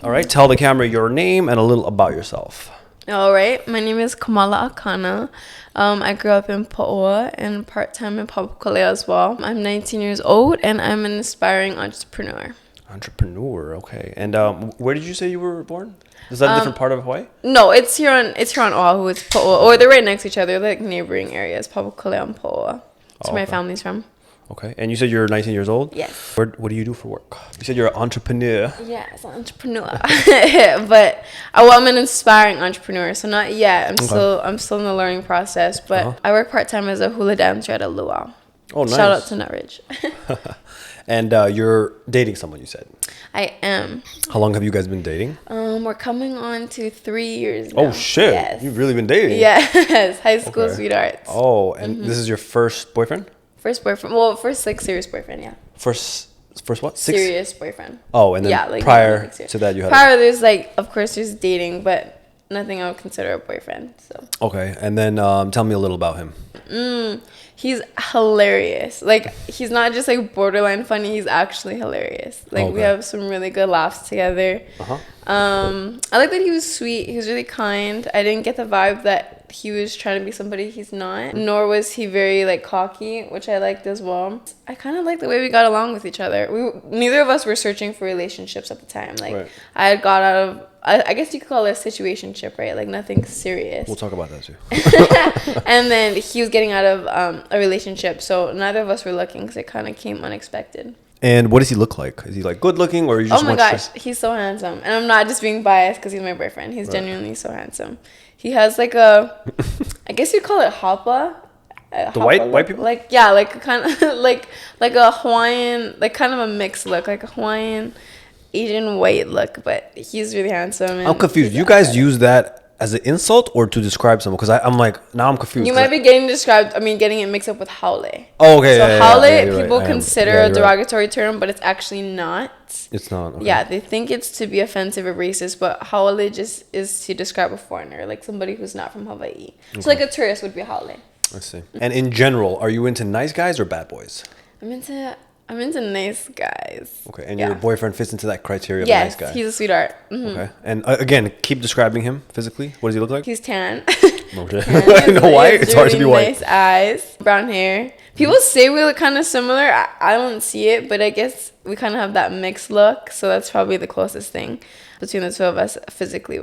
All right, tell the camera your name and a little about yourself. All right, my name is Kamala Akana. I grew up in Paoa and part-time in Papakolea as well. I'm 19 years old and I'm an aspiring entrepreneur. Entrepreneur, okay. And where did you say you were born? Is that a different part of Hawaii? No, it's here on Oahu. It's Paoa, or they're right next to each other. They're like neighboring areas, Papakolea and Paoa. That's where my family's from. Okay, and you said you're 19 years old? Yes. What do you do for work? You said you're an entrepreneur. Yes, an entrepreneur. But I'm an aspiring entrepreneur, so not yet. I'm still in the learning process. But I work part time as a hula dancer at a luau. Oh, nice. Shout out to Nutridge. And you're dating someone, you said. I am. How long have you guys been dating? We're coming on to 3 years now. Oh shit! Yes. You've really been dating. Yes, high school sweethearts. Oh, and this is your first boyfriend? First boyfriend. Well, first like serious boyfriend. Yeah. First what? Serious boyfriend. Oh, and then like prior to that, you had. There's of course there's dating, but nothing I would consider a boyfriend. So. Okay, and then tell me a little about him. He's hilarious. Like, he's not just like borderline funny, he's actually hilarious. Like, we have some really good laughs together. I like that he was sweet. He was really kind. I didn't get the vibe that he was trying to be somebody he's not, nor was he very like cocky, which I liked as well. I kind of like the way we got along with each other. Neither of us were searching for relationships at the time. Like, I had got out of, I guess you could call it a situationship, right? Like, nothing serious. We'll talk about that too. And then he was getting out of a relationship, so neither of us were looking because it kind of came unexpected. And what does he look like? Is he like good looking, or you just? Oh my gosh, he's so handsome, and I'm not just being biased because he's my boyfriend. He's genuinely so handsome. He has like a, I guess you'd call it hapa. The white people? Like, yeah, like kind of like a Hawaiian, like kind of a mixed look, like a Hawaiian Asian white look, but he's really handsome. I'm confused. You guys use that as an insult or to describe someone? Because I'm like, now I'm confused. You might be getting getting it mixed up with haole. Oh, okay. So haole, people right. consider a derogatory term, but it's actually not. It's not. Okay. Yeah, they think it's to be offensive or racist, but haole just is to describe a foreigner, like somebody who's not from Hawaii. Okay. So like a tourist would be haole. I see. And in general, are you into nice guys or bad boys? I'm into nice guys. Okay, and your boyfriend fits into that criteria of a nice guy? Yes, he's a sweetheart. Mm-hmm. Okay, and again, keep describing him physically. What does he look like? He's tan. Okay. No, white? It's hard to be white. Nice eyes, brown hair. People say we look kind of similar. I don't see it, but I guess we kind of have that mixed look, so that's probably the closest thing between the two of us physically,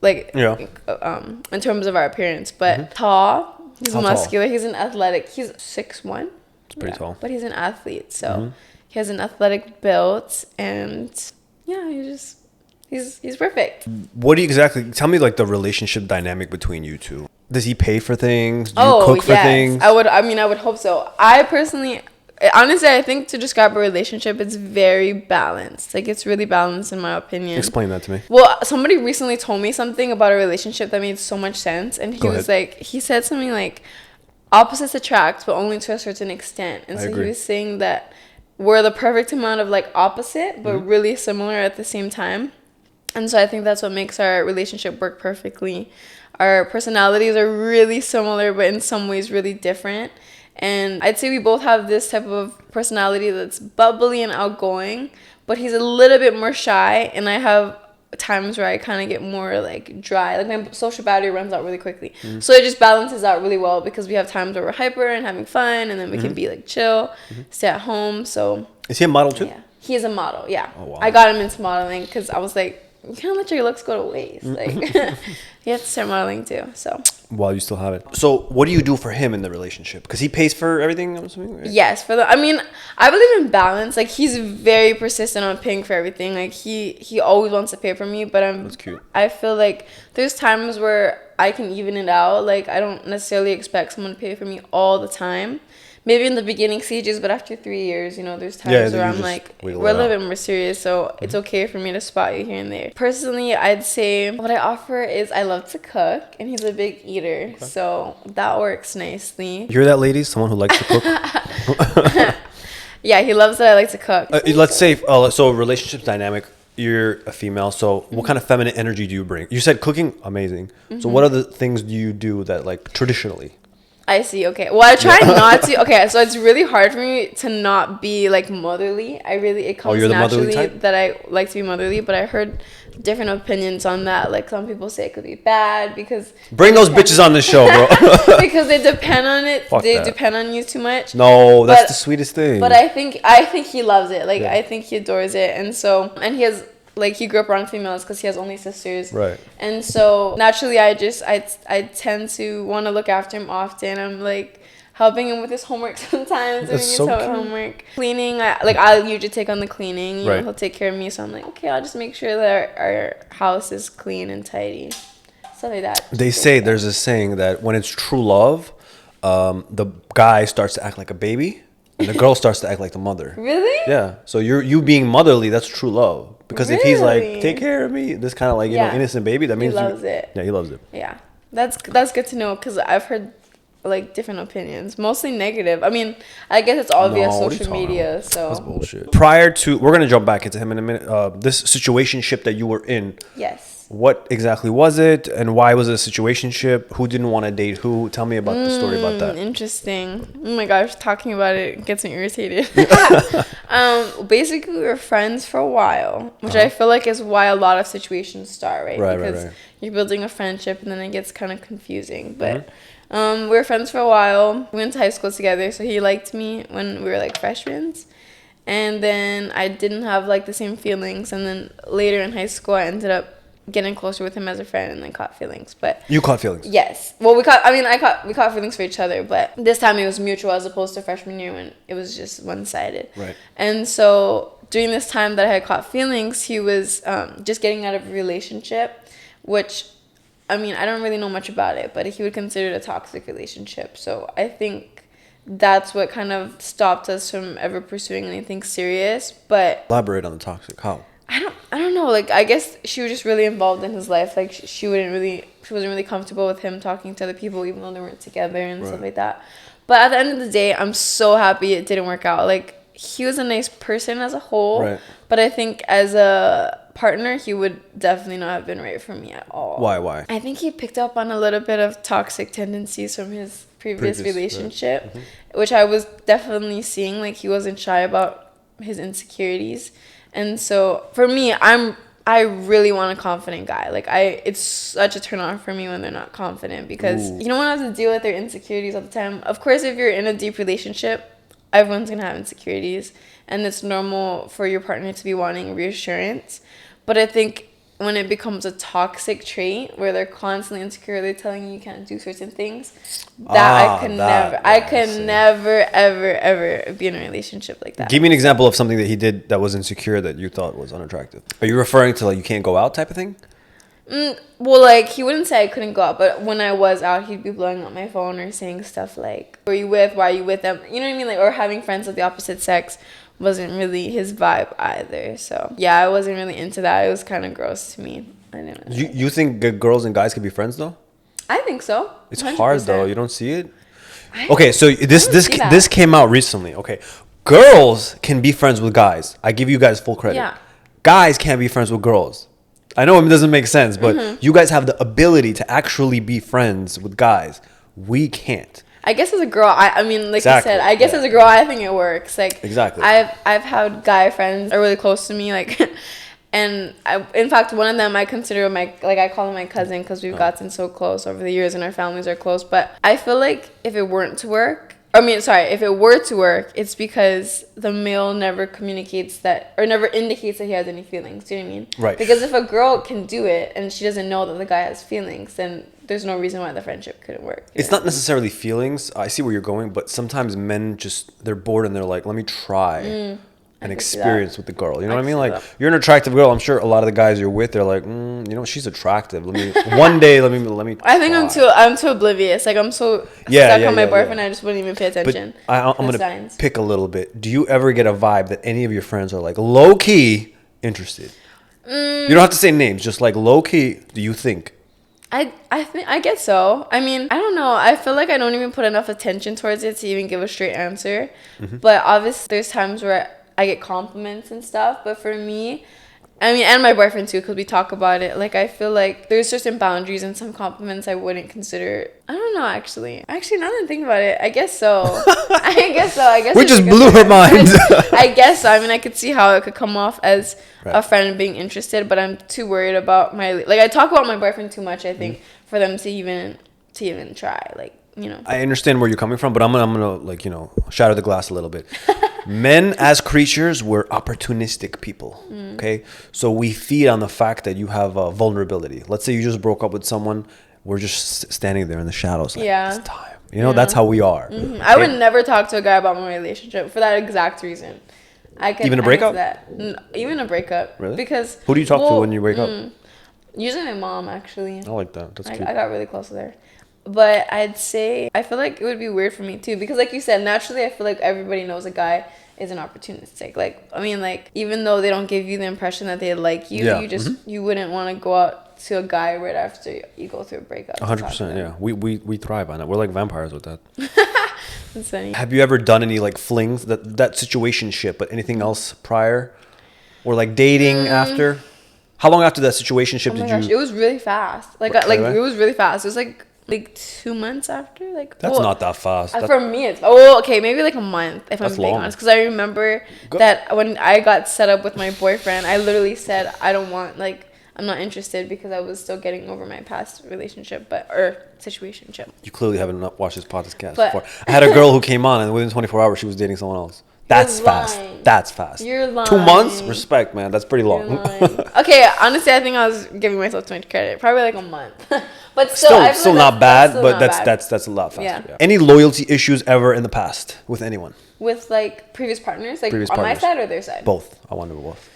in terms of our appearance. But tall, he's muscular, he's an athletic, he's 6'1". It's pretty tall. But he's an athlete, so he has an athletic build, and he's perfect. What do you exactly tell me, like the relationship dynamic between you two? Does he pay for things? Do you cook for things? I would hope so. Honestly, I think to describe a relationship, it's very balanced. Like, it's really balanced in my opinion. Explain that to me. Well, somebody recently told me something about a relationship that made so much sense, and he said something like, opposites attract, but only to a certain extent. And so he was saying that we're the perfect amount of like opposite, but really similar at the same time. And so I think that's what makes our relationship work perfectly. Our personalities are really similar, but in some ways really different. And I'd say we both have this type of personality that's bubbly and outgoing, but he's a little bit more shy, and I have times where I kind of get more like dry, like my social battery runs out really quickly. So it just balances out really well because we have times where we're hyper and having fun, and then we can be like chill, stay at home. So is he a model too? Yeah, he is a model. Yeah. Oh, wow. I got him into modeling because I was like, you can't let your looks go to waste. Like, you have to start modeling too. So while you still have it. So what do you do for him in the relationship? Because he pays for everything, I'm assuming, right? Yes, I believe in balance. Like, he's very persistent on paying for everything. Like, he always wants to pay for me, but That's cute. I feel like there's times where I can even it out. Like, I don't necessarily expect someone to pay for me all the time. Maybe in the beginning stages, but after 3 years, there's times where I'm like, we're a little bit more serious, so it's okay for me to spot you here and there. Personally, I'd say what I offer is I love to cook, and he's a big eater, so that works nicely. You hear that, ladies? Someone who likes to cook? Yeah, he loves that I like to cook. Let's say, so relationship dynamic, you're a female, so what kind of feminine energy do you bring? You said cooking, amazing. So what other things do you do that, like, traditionally? I see. Okay. Well, I try not to. Okay, so it's really hard for me to not be like motherly. It comes you're the motherly naturally type? that I like to be motherly, but I heard different opinions on that. Like some people say it could be bad because bring those bitches on the show, bro. because they depend on it. Fuck they that. depend on you too much. No, that's the sweetest thing. But I think he loves it. Like I think he adores it, and he has. Like, he grew up around females because he has only sisters. Right. And so, naturally, I tend to want to look after him often. I'm, like, helping him with his homework sometimes. That's so cute. Homework. Cleaning, I'll usually take on the cleaning. You know, he'll take care of me. So I'm like, okay, I'll just make sure that our house is clean and tidy. Stuff like that. They say, there's a saying that when it's true love, the guy starts to act like a baby. And the girl starts to act like the mother. Really? Yeah. So you being motherly, that's true love. Because if he's like, take care of me, this kind of like, you know, innocent baby, that means he loves it. Yeah, he loves it. Yeah. That's good to know because I've heard like different opinions, mostly negative. I mean, I guess it's all via social media, so that's bullshit. Prior to, we're gonna jump back into him in a minute. This situationship that you were in. Yes. What exactly was it, and why was it a situationship? Who didn't want to date who? Tell me about the story about that. Interesting. Oh my gosh, talking about it gets me irritated. Basically, we were friends for a while, which I feel like is why a lot of situations start, right? Because you're building a friendship, and then it gets kind of confusing. But we were friends for a while. We went to high school together, so he liked me when we were like freshmen. And then I didn't have like the same feelings, and then later in high school, I ended up getting closer with him as a friend and then caught feelings. But you caught feelings? Yes. Well, we caught feelings for each other, but this time it was mutual as opposed to freshman year when it was just one-sided. Right. And so during this time that I had caught feelings, he was just getting out of a relationship, which, I mean, I don't really know much about it, but he would consider it a toxic relationship. So I think that's what kind of stopped us from ever pursuing anything serious. But elaborate on the toxic. How? I don't know. Like, I guess she was just really involved in his life. Like, she wasn't really comfortable with him talking to other people, even though they weren't together and stuff like that. But at the end of the day, I'm so happy it didn't work out. Like, he was a nice person as a whole, but I think as a partner, he would definitely not have been right for me at all. Why? I think he picked up on a little bit of toxic tendencies from his previous relationship, which I was definitely seeing. Like, he wasn't shy about his insecurities. And so for me, I really want a confident guy. Like, it's such a turn on for me when they're not confident because you don't want to have to deal with their insecurities all the time. Of course, if you're in a deep relationship, everyone's going to have insecurities, and it's normal for your partner to be wanting reassurance. But I think when it becomes a toxic trait where they're constantly insecure, they're telling you can't do certain things, I can never, ever be in a relationship like that. Give me an example of something that he did that was insecure that you thought was unattractive. Are you referring to like you can't go out type of thing? Well, like, he wouldn't say I couldn't go out, but when I was out, he'd be blowing up my phone or saying stuff like, who are you with? Why are you with them? You know what I mean? Like, or having friends of the opposite sex wasn't really his vibe either. So yeah, I wasn't really into that. It was kind of gross to me. I didn't really you think good girls and guys can be friends though? I think so. It's 100%. Hard though. You don't see it. Okay, so this came out recently. Okay, girls can be friends with guys. I give you guys full credit. Yeah. Guys can't be friends with girls. I know it doesn't make sense, but you guys have the ability to actually be friends with guys. We can't. I guess as a girl, I mean, like you said, I guess as a girl, I think it works. Like, I've had guy friends that are really close to me, like, and in fact, one of them I consider I call him my cousin because we've gotten so close over the years and our families are close. But I feel like if it were to work, it's because the male never communicates that or never indicates that he has any feelings. Do you know what I mean? Right. Because if a girl can do it and she doesn't know that the guy has feelings, then there's no reason why the friendship couldn't work. It's not necessarily feelings. I see where you're going, but sometimes men they're bored and they're like, let me try an experience with the girl. You know what I mean? Like, you're an attractive girl. I'm sure a lot of the guys you're with, they're like, she's attractive. Let me I think I'm too oblivious. Like, I'm so stuck on my boyfriend, I just wouldn't even pay attention. But I'm gonna pick a little bit. Do you ever get a vibe that any of your friends are like low key interested? You don't have to say names, just like low key. Do you think? I guess so. I mean, I don't know. I feel like I don't even put enough attention towards it to even give a straight answer. But obviously, there's times where I get compliments and stuff. But for me, I mean, and my boyfriend too, because we talk about it. Like, I feel like there's certain boundaries and some compliments I wouldn't consider. I don't know, actually. Actually, now that I think about it, I guess so. I guess we just blew her mind. I guess so. I mean, I could see how it could come off as a friend being interested, but I'm too worried about like, I talk about my boyfriend too much, I think, for them to even try. Like, you know. I understand where you're coming from, but I'm gonna like, you know, shatter the glass a little bit. Men as creatures, we're opportunistic people. Okay, so we feed on the fact that you have a vulnerability. Let's say you just broke up with someone, we're just standing there in the shadows. Like, it's time. You know, that's how we are. Okay? I would never talk to a guy about my relationship for that exact reason. Even a breakup? Even a breakup. Really? Because who do you talk to when you break up? Usually my mom, actually. I like that. That's cute. I got really close with her. But I'd say, I feel like it would be weird for me too. Because like you said, naturally, I feel like everybody knows a guy is an opportunistic. Like, I mean, like, even though they don't give you the impression that they like you, you just, you wouldn't want to go out to a guy right after you go through a breakup. 100%, yeah. We thrive on it. We're like vampires with that. That's funny. Have you ever done any like flings, that situationship, but anything else prior? Or like dating after? How long after that situationship did you? It was really fast. Like it was really fast. It was like 2 months after. Like, that's not that fast. For me, it's okay, maybe like a month if I'm being honest. Because I remember that when I got set up with my boyfriend, I literally said I'm not interested because I was still getting over my past relationship or situationship. You clearly haven't watched this podcast before. I had a girl who came on and within 24 hours she was dating someone else. That's fast. That's fast. You're lying. 2 months? Respect, man. That's pretty long. Okay, honestly, I think I was giving myself too much credit. Probably like a month. But still not bad, but that's a lot faster. Yeah. Any loyalty issues ever in the past with anyone? With like previous partners? Like on my side or their side? Both. I want to know both.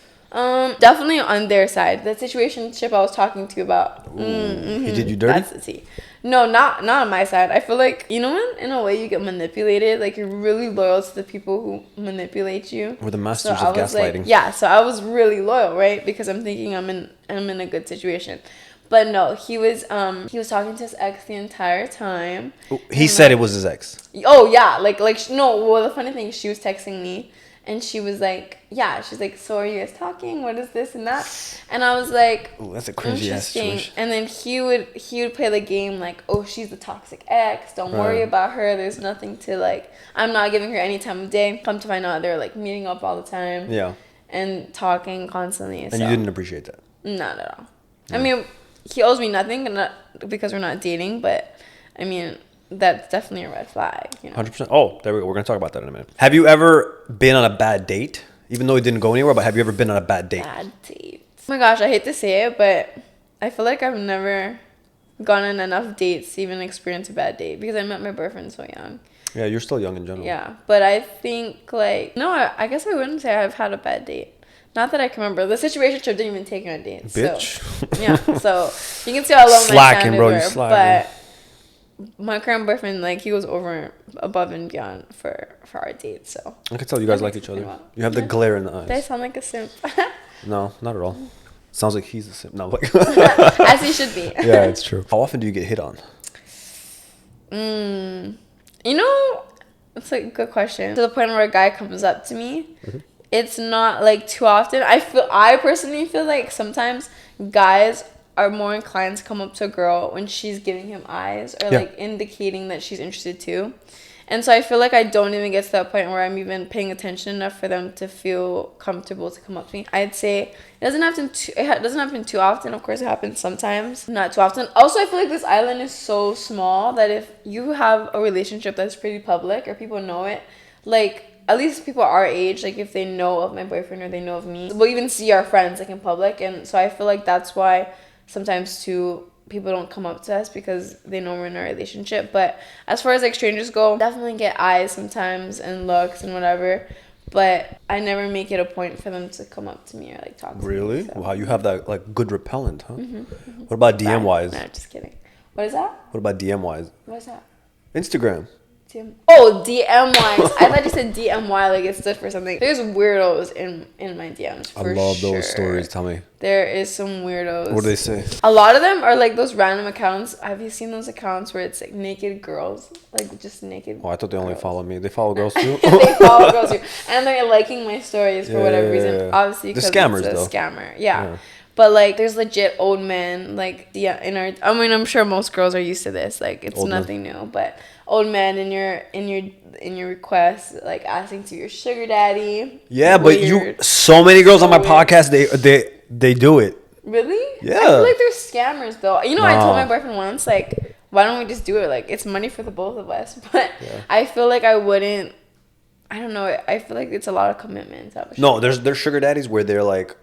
Definitely on their side. The situationship I was talking to you about. He did you dirty? That's the tea. No, not on my side. I feel like, you know when in a way you get manipulated, like you're really loyal to the people who manipulate you. We're the masters of gaslighting. So I was really loyal, right? Because I'm thinking I'm in a good situation. But no, he was talking to his ex the entire time. He said it was his ex. Oh yeah, well the funny thing is she was texting me. And she was like, she's like, so are you guys talking? What is this and that? And I was like, oh, that's a cringy ass situation. And then he would play the game like, oh, she's the toxic ex. Don't worry about her. There's nothing to like. I'm not giving her any time of day. Come to find out, they're like meeting up all the time. Yeah. And talking constantly. And you didn't appreciate that? Not at all. Yeah. I mean, he owes me nothing, because we're not dating. But I mean, that's definitely a red flag, you know. 100%. Oh, there we go. We're going to talk about that in a minute. Have you ever been on a bad date? Even though it didn't go anywhere, but have you ever been on a bad date? Bad date. Oh my gosh, I hate to say it, but I feel like I've never gone on enough dates to even experience a bad date because I met my boyfriend so young. Yeah, you're still young in general. Yeah, but I think I guess I wouldn't say I've had a bad date. Not that I can remember. The situationship didn't even take me on dates. Bitch. So, yeah, so you can see how low my standards were. Slacking. But my current boyfriend, he goes above and beyond for our dates. So I can tell you guys like each other. You have the glare in the eyes. Do I sound like a simp? No, not at all. Sounds like he's a simp. No, as he should be. Yeah, it's true. How often do you get hit on? You know, it's a good question. To the point where a guy comes up to me, it's not too often. I personally feel like sometimes guys are more inclined to come up to a girl when she's giving him eyes or indicating that she's interested too. And so I feel like I don't even get to that point where I'm even paying attention enough for them to feel comfortable to come up to me. I'd say it doesn't happen too often. Of course, it happens sometimes, not too often. Also, I feel like this island is so small that if you have a relationship that's pretty public or people know it, at least people our age, if they know of my boyfriend or they know of me, we'll even see our friends in public. And so I feel like that's why sometimes too people don't come up to us because they know we're in a relationship. But as far as strangers go, definitely get eyes sometimes and looks and whatever, but I never make it a point for them to come up to me or talk to me. Really? So. Wow, you have that good repellent, huh? What about DM wise? No, just kidding. What is that? What about DM wise? What's that? Instagram. DMY. I thought you said DMY like it stood for something. There's weirdos in my DMs for sure. I love those stories. Tell me. There is some weirdos. What do they say? A lot of them are like those random accounts. Have you seen those accounts where it's like naked girls? Like just naked. Oh, I thought they only follow me. They follow girls too? They follow girls too. And they're liking my stories for whatever reason. Obviously because the scammers, it's a scammer. Yeah. But like there's legit old men like I'm sure most girls are used to this. Like it's old nothing new. But old men in your request, like asking to your sugar daddy. Yeah, but so many girls on my podcast they do it. Really? Yeah. I feel like they're scammers though. I told my boyfriend once, like, why don't we just do it? Like, it's money for the both of us. But I feel like I wouldn't. I don't know. I feel like it's a lot of commitment. No, there's sugar daddies where they're like,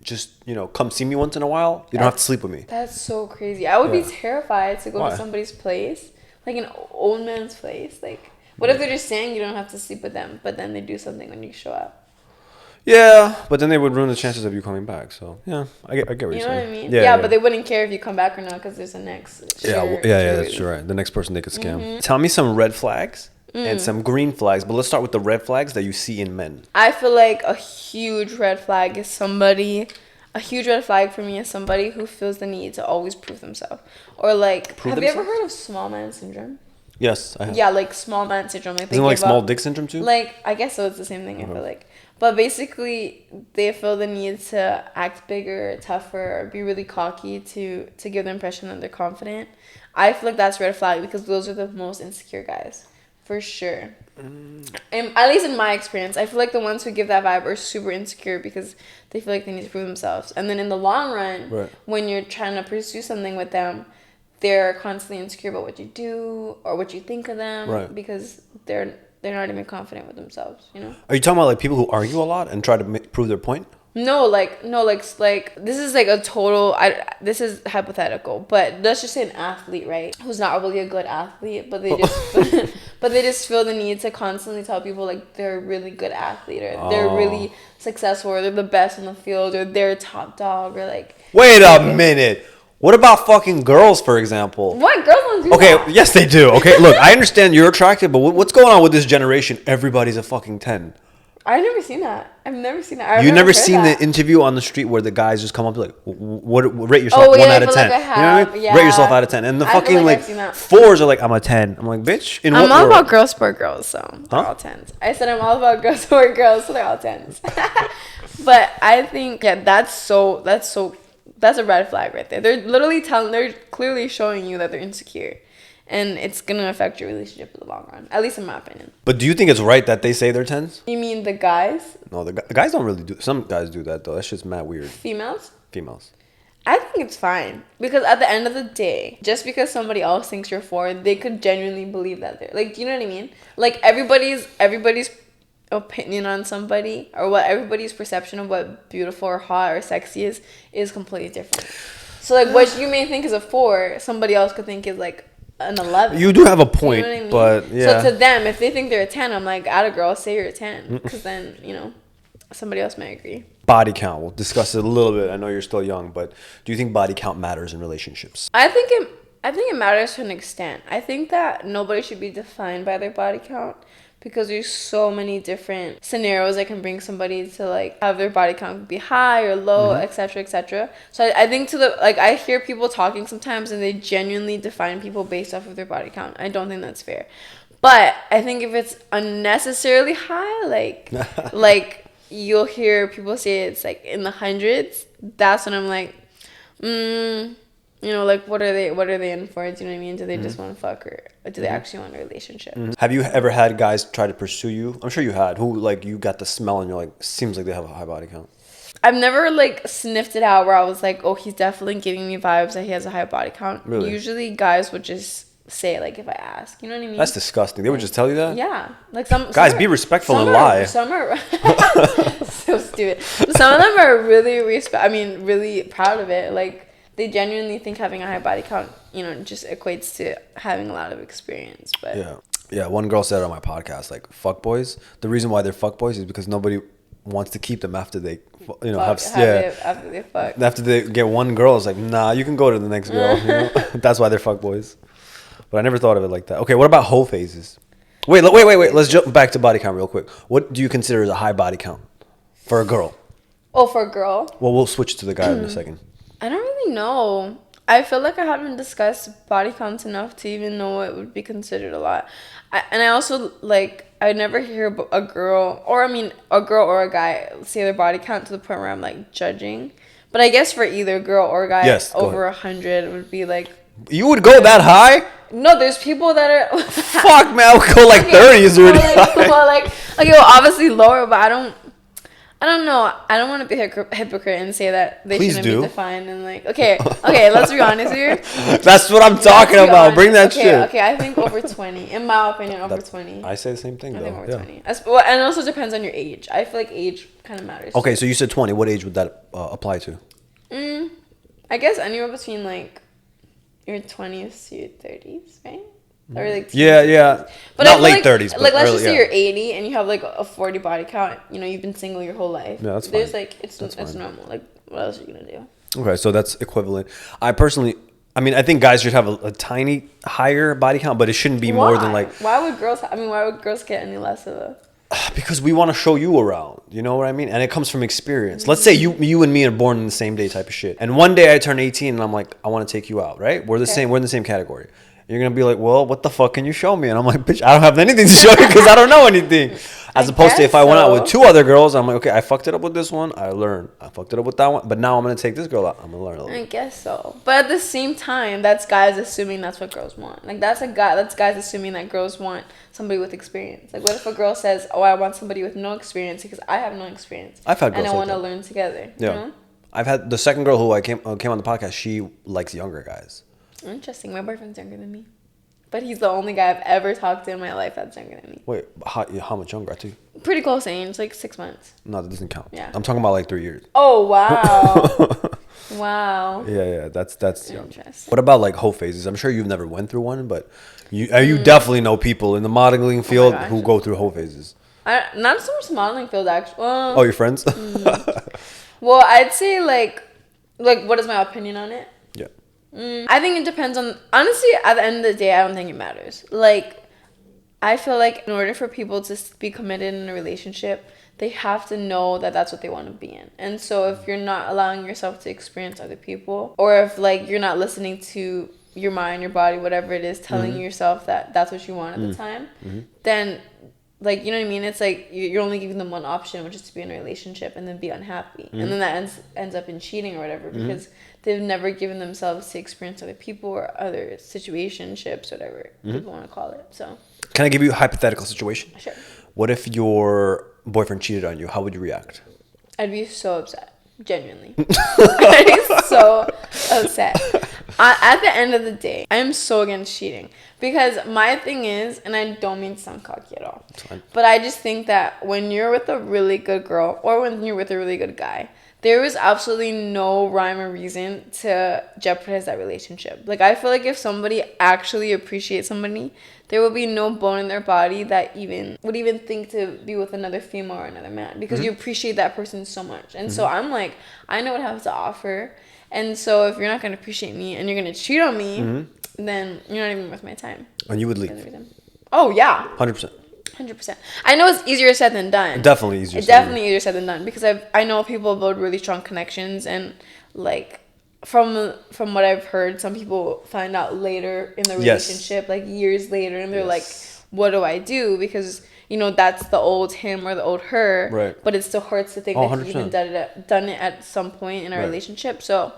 just come see me once in a while. You don't have to sleep with me. That's so crazy. I would be terrified to go to somebody's place, like an old man's place. Like, what if they're just saying you don't have to sleep with them, but then they do something when you show up? Yeah, but then they would ruin the chances of you coming back. So yeah, I get what you're saying. You know what I mean? Yeah, but they wouldn't care if you come back or not because there's a next. Yeah, that's true. Right, the next person they could scam. Mm-hmm. Tell me some red flags and some green flags, but let's start with the red flags that you see in men. I feel like a huge red flag is somebody. A huge red flag for me is somebody who feels the need to always prove themselves, or like. Have you ever heard of small man syndrome? Yes, I have. Yeah, like small man syndrome. Like, isn't it like small dick syndrome too? Like, I guess so. It's the same thing. I feel like. But basically, they feel the need to act bigger, tougher, or be really cocky to give the impression that they're confident. I feel like that's red flag because those are the most insecure guys, for sure. And at least in my experience, I feel like the ones who give that vibe are super insecure because they feel like they need to prove themselves. And then in the long run, when you're trying to pursue something with them, they're constantly insecure about what you do or what you think of them because they're not even confident with themselves, Are you talking about like people who argue a lot and try to prove their point? No, like this is like a total. This is hypothetical, but let's just say an athlete, right? Who's not really a good athlete, but they just but they just feel the need to constantly tell people like they're a really good athlete or they're really successful or they're the best in the field or they're top dog or like. Wait a minute. What about fucking girls, for example? What? Girls don't do that. Okay, yes, they do. Okay, look, I understand you're attractive, but what's going on with this generation? Everybody's a fucking 10. I've never seen that. I've never seen that. You've never seen the interview on the street where the guys just come up to like, rate yourself 1 out of 10. Like you know what I mean? Yeah. Rate yourself out of 10. And the fucking like 4s are like, I'm a 10. I'm like, bitch, I'm all about girls support girls, so they're all 10s. I said I'm all about girls support girls, so they're all 10s. But I think, that's a red flag right there. They're clearly showing you that they're insecure. And it's going to affect your relationship in the long run. At least in my opinion. But do you think it's right that they say they're 10s? You mean the guys? No, the guys don't really do. Some guys do that though. That's just mad weird. Females. I think it's fine. Because at the end of the day, just because somebody else thinks you're 4, they could genuinely believe that they're... Like, you know what I mean? Like, everybody's opinion on somebody or what everybody's perception of what beautiful or hot or sexy is completely different. So, like, what you may think is a 4, somebody else could think is, like, an 11. You do have a point, you know what I mean? But yeah. So to them, if they think they're a 10, I'm like, atta girl, say you're a 10, because then somebody else might agree. Body count. We'll discuss it a little bit. I know you're still young, but do you think body count matters in relationships? I think it matters to an extent. I think that nobody should be defined by their body count. Because there's so many different scenarios that can bring somebody to like have their body count be high or low, etc., etc. So I think I hear people talking sometimes and they genuinely define people based off of their body count. I don't think that's fair. But I think if it's unnecessarily high, like you'll hear people say it's like in the hundreds, that's when I'm like, like what are they in for? Do you know what I mean? Do they just want to fuck or do they actually want a relationship? Have you ever had guys try to pursue you? I'm sure you had. Who like you got the smell and you're like, seems like they have a high body count. I've never like sniffed it out where I was like, oh, he's definitely giving me vibes that he has a high body count. Really? Usually guys would just say like if I ask, you know what I mean? That's disgusting. They would just tell you that? Yeah. Like some guys, be respectful and lie. Some are so stupid. Some of them are really really proud of it. Like they genuinely think having a high body count, just equates to having a lot of experience. But yeah. One girl said on my podcast, like fuckboys. The reason why they're fuckboys is because nobody wants to keep them after they, after they get one girl. It's like, nah, you can go to the next girl. That's why they're fuckboys. But I never thought of it like that. Okay, what about hoe phases? Wait. Let's jump back to body count real quick. What do you consider as a high body count for a girl? Oh, for a girl? Well, we'll switch to the guy in a second. I don't really know. I feel like I haven't discussed body counts enough to even know what would be considered a lot. I also, like, I never hear a girl or a guy say their body count to the point where I'm, like, judging. But I guess for either girl or guy, yes, over 100 would be, like... You would go that high? No, there's people that are... Fuck, man, I would go, like, 30 is already high. Obviously lower, but I don't know. I don't want to be a hypocrite and say that they shouldn't be defined and like, okay, let's be honest here. That's what I'm talking about. Honest. Bring that shit. Okay, I think over 20. In my opinion, over 20. I say the same thing, though. I think over 20. And it also depends on your age. I feel like age kind of matters. Okay, so you said 20. What age would that apply to? I guess anywhere between, like, your 20s to your 30s, right? Or like yeah. But not late 30s. But like, let's just say you're 80 and you have like a 40 body count. You know, you've been single your whole life. Yeah, that's fine. There's like it's normal. Like, what else are you gonna do? Okay, so that's equivalent. I think guys should have a tiny higher body count, but it shouldn't be more than like. Why would girls get any less of a? Because we want to show you around, you know what I mean? And it comes from experience. Let's say you and me are born in the same day type of shit. And one day I turn 18 and I'm like, I want to take you out, right? We're in the same category. You're going to be like, well, what the fuck can you show me? And I'm like, bitch, I don't have anything to show you because I don't know anything. As opposed to if I went out with 2 other girls, I'm like, okay, I fucked it up with this one. I learned. I fucked it up with that one. But now I'm going to take this girl out. I'm going to learn a little bit. I guess so. But at the same time, that's guys assuming that's what girls want. Like, that's guys assuming that girls want somebody with experience. Like, what if a girl says, oh, I want somebody with no experience because I have no experience. I've had girls and I want to learn together. Yeah. You know? I've had the second girl who I came on the podcast, she likes younger guys. Interesting. My boyfriend's younger than me. But he's the only guy I've ever talked to in my life that's younger than me. Wait, how much younger, too? Pretty close age, like 6 months. No, that doesn't count. Yeah. I'm talking about like 3 years. Oh, wow. Wow. Yeah, that's young. Interesting. What about like whole phases? I'm sure you've never went through one, but you definitely know people in the modeling field who go through whole phases. Not so much modeling field, actually. Oh, your friends? Well, I'd say like what is my opinion on it? Yeah. I think it depends on, honestly, at the end of the day, I don't think it matters. Like, I feel like in order for people to be committed in a relationship, they have to know that that's what they want to be in. And so if you're not allowing yourself to experience other people, or if like you're not listening to your mind, your body, whatever it is, telling yourself that that's what you want at the time, then, like, you know what I mean? It's like you're only giving them one option, which is to be in a relationship and then be unhappy. And then that ends up in cheating or whatever, because they've never given themselves to experience other people or other situationships, whatever people want to call it. So, can I give you a hypothetical situation? Sure. What if your boyfriend cheated on you? How would you react? I'd be so upset. Genuinely. I'd be so upset. At the end of the day, I am so against cheating. Because my thing is, and I don't mean to sound cocky at all, but I just think that when you're with a really good girl or when you're with a really good guy, there is absolutely no rhyme or reason to jeopardize that relationship. Like, I feel like if somebody actually appreciates somebody, there will be no bone in their body that would even think to be with another female or another man, because you appreciate that person so much. And so I'm like, I know what I have to offer. And so if you're not going to appreciate me and you're going to cheat on me, then you're not even worth my time. And you would leave? Oh, yeah. 100%. 100%. I know it's easier said than done. Definitely easier. Easier said than done, because I know people build really strong connections, and like from what I've heard, some people find out later in the relationship, like years later, and they're like, "What do I do?" Because you know that's the old him or the old her, right? But it still hurts to think that you even done it at some point in a relationship. So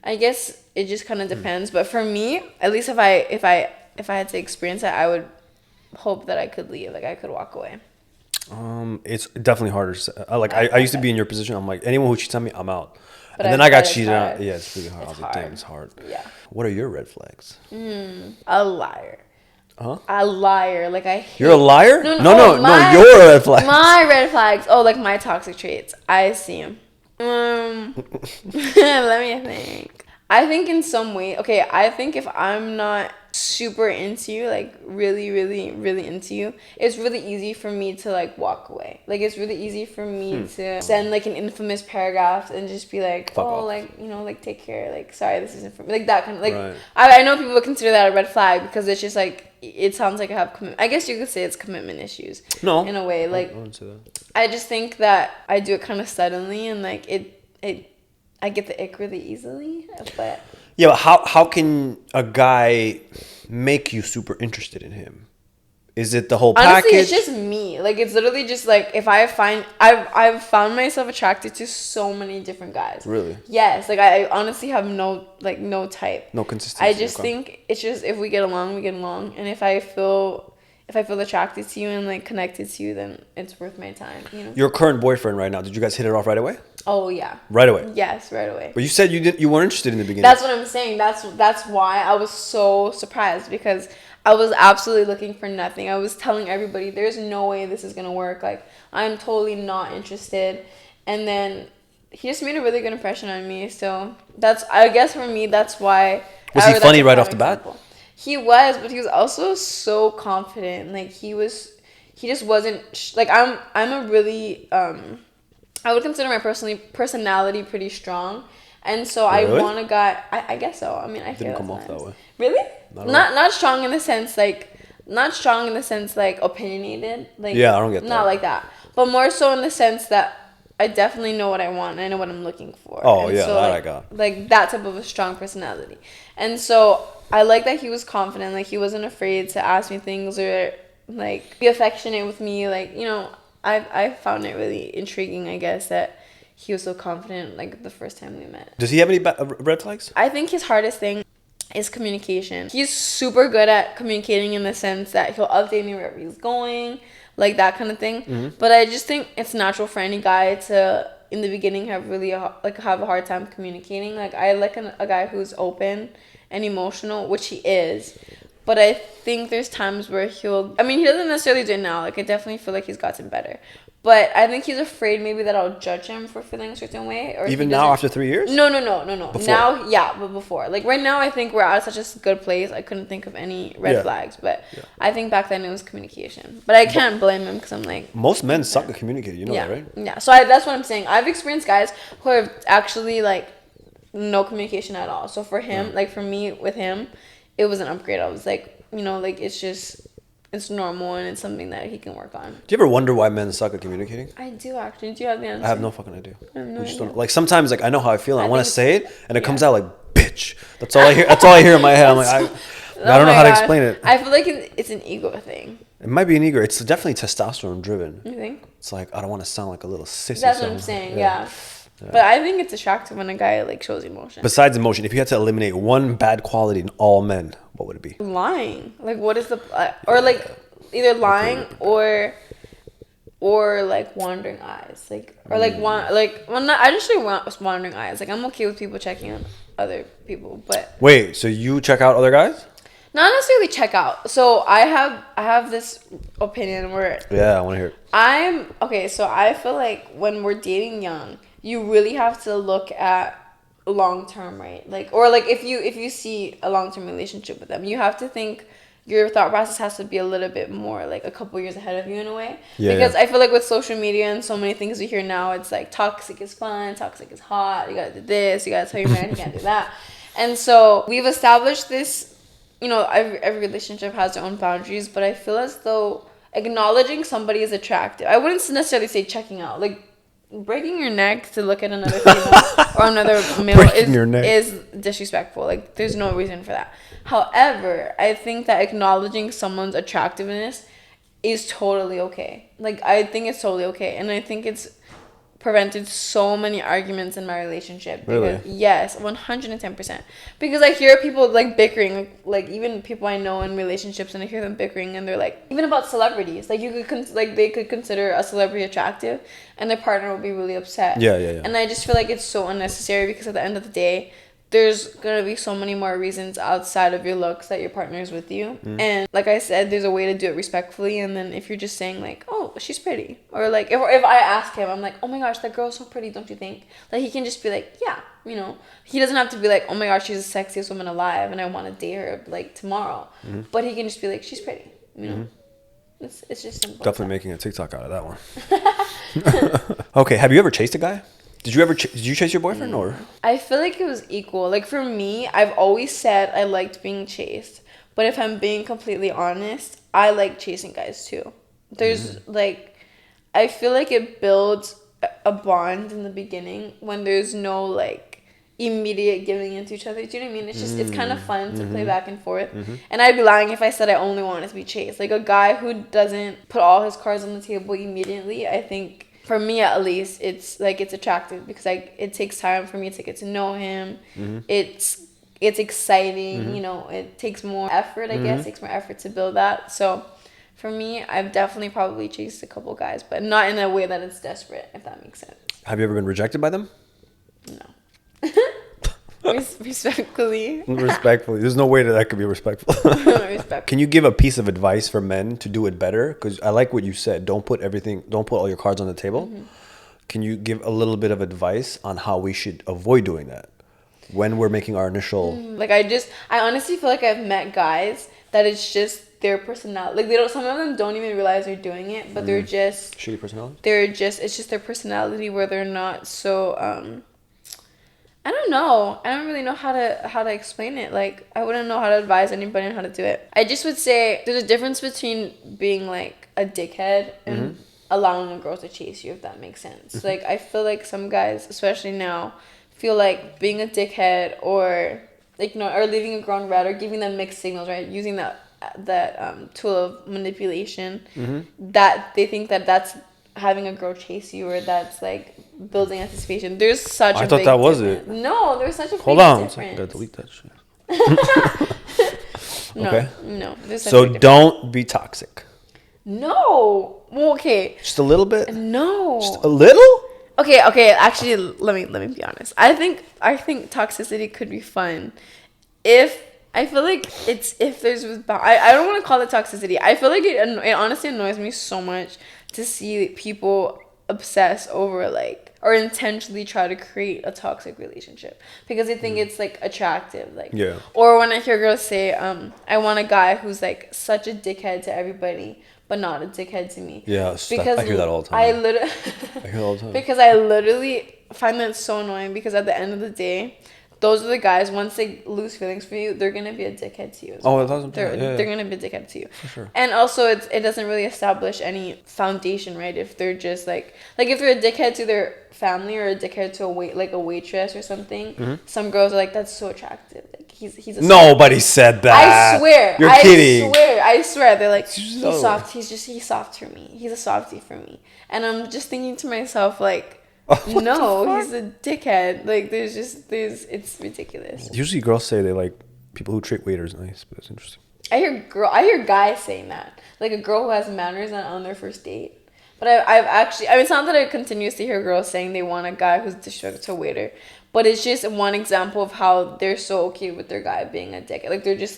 I guess it just kind of depends. But for me, at least if I had to experience it, I would hope that I could leave, like I could walk away. It's definitely harder. I used to be in your position. I'm like, anyone who cheats on me, I'm out. But and then I got cheated on. Yeah, it's really hard. I was like, damn, it's hard. Yeah. What are your red flags? A liar. Huh? A liar. Like, I hate... You're a liar? No, you're a red flag. My red flags. Oh, like my toxic traits. I see them. Let me think. I think in some way, okay, I think if I'm not super into you, like really, really, really into you, it's really easy for me to like walk away. Like it's really easy for me to send like an infamous paragraph and just be like, Fuck oh, off. like, you know, like take care, like sorry, this isn't for me, like that kind of like. Right. I know people would consider that a red flag because it's just like it sounds like I have I guess you could say it's commitment issues. No, in a way, like I wouldn't say that. I just think that I do it kind of suddenly and like I get the ick really easily, but. Yeah, but how can a guy make you super interested in him? Is it the whole package? Honestly, it's just me. Like it's literally just like if I've found myself attracted to so many different guys. Really? Yes. Like I honestly have no type. No consistency. I just think it's just if we get along, we get along, and if I feel attracted to you and like connected to you, then it's worth my time. You know. Your current boyfriend right now, did you guys hit it off right away? Oh yeah. Right away. Yes, right away. But you said you weren't interested in the beginning. That's what I'm saying. That's why I was so surprised because I was absolutely looking for nothing. I was telling everybody there's no way this is gonna work. Like I'm totally not interested. And then he just made a really good impression on me. So I guess for me that's why. Was he funny right off the bat? He was, but he was also so confident. Like he just wasn't like I'm a really I would consider my personality pretty strong, and so really? I want a guy. I guess so. I mean, I hear didn't come off that way. Really? Not strong in the sense like opinionated. Like yeah, I don't get that. Not like that, but more so in the sense that I definitely know what I want. And I know what I'm looking for. Oh and yeah, so, that like, I got. Like that type of a strong personality, and so I like that he was confident. Like he wasn't afraid to ask me things or like be affectionate with me. Like you know. I found it really intriguing, I guess, that he was so confident, like, the first time we met. Does he have any red flags? I think his hardest thing is communication. He's super good at communicating in the sense that he'll update me wherever he's going, like, that kind of thing. Mm-hmm. But I just think it's natural for any guy to, in the beginning, have a hard time communicating. Like, I like a guy who's open and emotional, which he is. But I think there's times where he doesn't necessarily do it now. Like, I definitely feel like he's gotten better. But I think he's afraid maybe that I'll judge him for feeling a certain way. Or even now after 3 years? No. Before. Now, yeah, but before. Like, right now, I think we're at such a good place. I couldn't think of any red flags. But I think back then it was communication. But I can't blame him because I'm like... Most men suck at communicating. You know that, right? Yeah. So that's what I'm saying. I've experienced guys who have actually, like, no communication at all. So for him, like, for me, with him, it was an upgrade. I was like... You know, like, it's normal and it's something that he can work on. Do you ever wonder why men suck at communicating? I do, actually. Do you have the answer? I have no fucking idea. I have no idea. Like, sometimes, like, I know how I feel and I want to say it, and it comes out like, bitch. That's all I hear. That's all I hear in my head. I'm like, I don't know how to explain it. I feel like it's an ego thing. It might be an ego. It's definitely testosterone driven. You think? It's like, I don't want to sound like a little sissy. That's what I'm saying, yeah. But I think it's attractive when a guy, like, shows emotion. Besides emotion, if you had to eliminate one bad quality in all men, what would it be? Lying. Like, what is the... or, like, either lying or like, wandering eyes. Like, or, like, I just say wandering eyes. Like, I'm okay with people checking on other people, but... Wait, so you check out other guys? Not necessarily check out. So, I have this opinion where... Yeah, I want to hear it. So I feel like when we're dating young... You really have to look at long term, right? Like, or like if you see a long term relationship with them, you have to think your thought process has to be a little bit more like a couple years ahead of you in a way. Yeah, because I feel like with social media and so many things we hear now, it's like toxic is fun, toxic is hot. You gotta do this, you gotta tell your man you can't do that. And so we've established this. You know, every relationship has their own boundaries, but I feel as though acknowledging somebody is attractive. I wouldn't necessarily say checking out, like. Breaking your neck to look at another female or another male is disrespectful. Like, there's no reason for that. However, I think that acknowledging someone's attractiveness is totally okay. Like, I think it's totally okay. And I think it's prevented so many arguments in my relationship. Really? Yes, 110%. Because I hear people, like, bickering. Like, even people I know in relationships, and I hear them bickering, and they're like, even about celebrities. Like, they could consider a celebrity attractive, and their partner will be really upset. Yeah. And I just feel like it's so unnecessary because at the end of the day, there's gonna be so many more reasons outside of your looks that your partner's with you. And like I said, there's a way to do it respectfully. And then if you're just saying like, oh, she's pretty, or like if I ask him, I'm like, oh my gosh, that girl's so pretty, don't you think? Like, he can just be like, yeah, you know, he doesn't have to be like, oh my gosh, she's the sexiest woman alive and I want to date her like tomorrow. But he can just be like, she's pretty, you know. It's just simple. Definitely making a TikTok out of that one. Okay, have you ever chased a guy? Did you chase your boyfriend or? I feel like it was equal. Like for me, I've always said I liked being chased. But if I'm being completely honest, I like chasing guys too. There's like, I feel like it builds a bond in the beginning when there's no like immediate giving into each other. Do you know what I mean? It's just it's kind of fun to play back and forth. And I'd be lying if I said I only wanted to be chased. Like a guy who doesn't put all his cards on the table immediately, I think for me at least, it's like it's attractive because it takes time for me to get to know him. It's exciting, you know. It takes more effort, I guess. It takes more effort to build that. So for me, I've definitely probably chased a couple guys, but not in a way that it's desperate, if that makes sense. Have you ever been rejected by them? No. Respectfully. Respectfully. There's no way that could be respectful. Respectfully. Can you give a piece of advice for men to do it better? Because I like what you said. Don't put all your cards on the table. Can you give a little bit of advice on how we should avoid doing that when we're making our initial... Like I honestly feel like I've met guys that it's just their personality. Like some of them don't even realize they're doing it, but they're just... Shitty personality? It's just their personality where they're not so... I don't know. I don't really know how to explain it. Like, I wouldn't know how to advise anybody on how to do it. I just would say there's a difference between being, like, a dickhead and allowing a girl to chase you, if that makes sense. Like, I feel like some guys, especially now, feel like being a dickhead or, like, or leaving a girl on red or giving them mixed signals, right? Using that tool of manipulation, that they think that's having a girl chase you or that's, like, building anticipation. There's such a big I thought that was difference. it. No, there's such a Hold big on. difference. I gotta delete that shit. Okay. No. There's such So a big don't be toxic. No. Well, okay. Just a little bit? No. Just a little? Okay. Actually, let me be honest. I think toxicity could be fun I feel like if there's I don't want to call it toxicity. I feel like it honestly annoys me so much to see people obsess over like or intentionally try to create a toxic relationship because they think it's like attractive, like or when I hear girls say I want a guy who's like such a dickhead to everybody but not a dickhead to me. Because I hear that all the time. I hear it all the time because I literally find that so annoying because at the end of the day those are the guys, once they lose feelings for you, they're going to be a dickhead to you as well. They're going to be a dickhead to you. For sure. And also, it doesn't really establish any foundation, right? If they're just like if they're a dickhead to their family or a dickhead to a waitress or something, some girls are like, that's so attractive. Like, he's a Nobody said that. I swear. You're kidding. I swear. They're like, he's soft. He's soft for me. He's a softie for me. And I'm just thinking to myself, like, no, he's a dickhead. Like, it's ridiculous. Usually girls say they like people who treat waiters nice, but it's interesting. I hear guys saying that. Like a girl who has manners on their first date. But I've actually, it's not that I continuously hear girls saying they want a guy who's disrespectful to a waiter, but it's just one example of how they're so okay with their guy being a dickhead. Like, they're just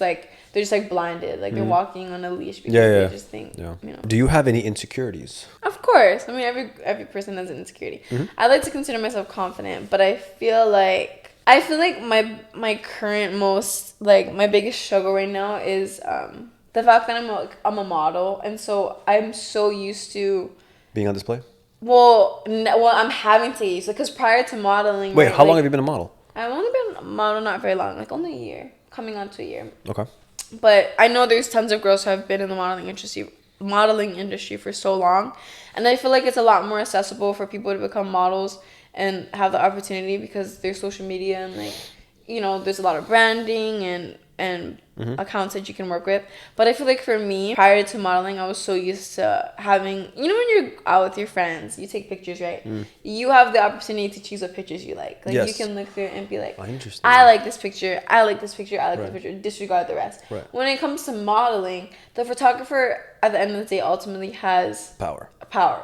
blinded. Like, they're walking on a leash because they just think, you know. Do you have any insecurities? Of course. I mean, every person has an insecurity. I like to consider myself confident, but I feel like my current most, like, my biggest struggle right now is the fact that I'm a model, and so I'm so used to being on display. Well, I'm having to use it because prior to modeling. Wait, how long have you been a model? I've only been a model not very long, like only a year, coming on to a year. Okay. But I know there's tons of girls who have been in the modeling industry for so long, and I feel like it's a lot more accessible for people to become models and have the opportunity because there's social media and, like, you know, there's a lot of branding and accounts that you can work with. But I feel like for me, prior to modeling, I was so used to having, you know, when you're out with your friends, you take pictures, right? You have the opportunity to choose what pictures you like. Like, you can look through it and be like, I like this picture, I like this picture, I like this picture, disregard the rest. Right. When it comes to modeling, the photographer at the end of the day ultimately has power.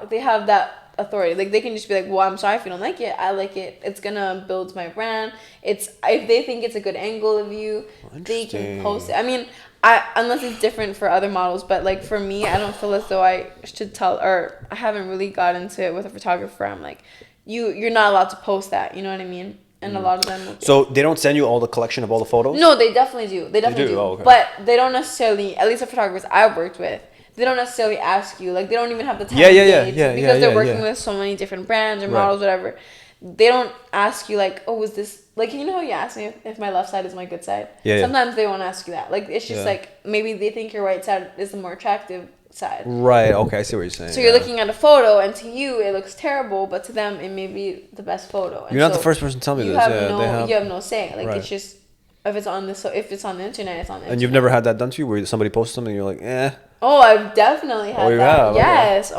They have that authority. Like, they can just be like, well, I'm sorry if you don't like it, I like it, it's gonna build my brand. If they think it's a good angle of you, they can post it. I mean, unless it's different for other models, but like for me, I don't feel as though I should tell, or I haven't really got into it with a photographer. I'm like, you're not allowed to post that, you know what I mean? And a lot of them will get. So they don't send you all the collection of all the photos? No, they definitely do. They definitely do. Oh, okay. But they don't necessarily, at least the photographers I've worked with, they don't necessarily ask you. Like, they don't even have the time because they're working with so many different brands or models, whatever. They don't ask you, like, oh, is this... Like, you know how you ask me if my left side is my good side? Sometimes they won't ask you that. Like, it's just like, maybe they think your right side is the more attractive side. Right, okay, I see what you're saying. So you're looking at a photo, and to you, it looks terrible, but to them, it may be the best photo. And you're not the first person to tell me this. You have no say. Like, it's just... If it's on the internet, it's on the internet. And you've never had that done to you, where somebody posts something and you're like, eh? Oh, I've definitely had that. Have? Yes,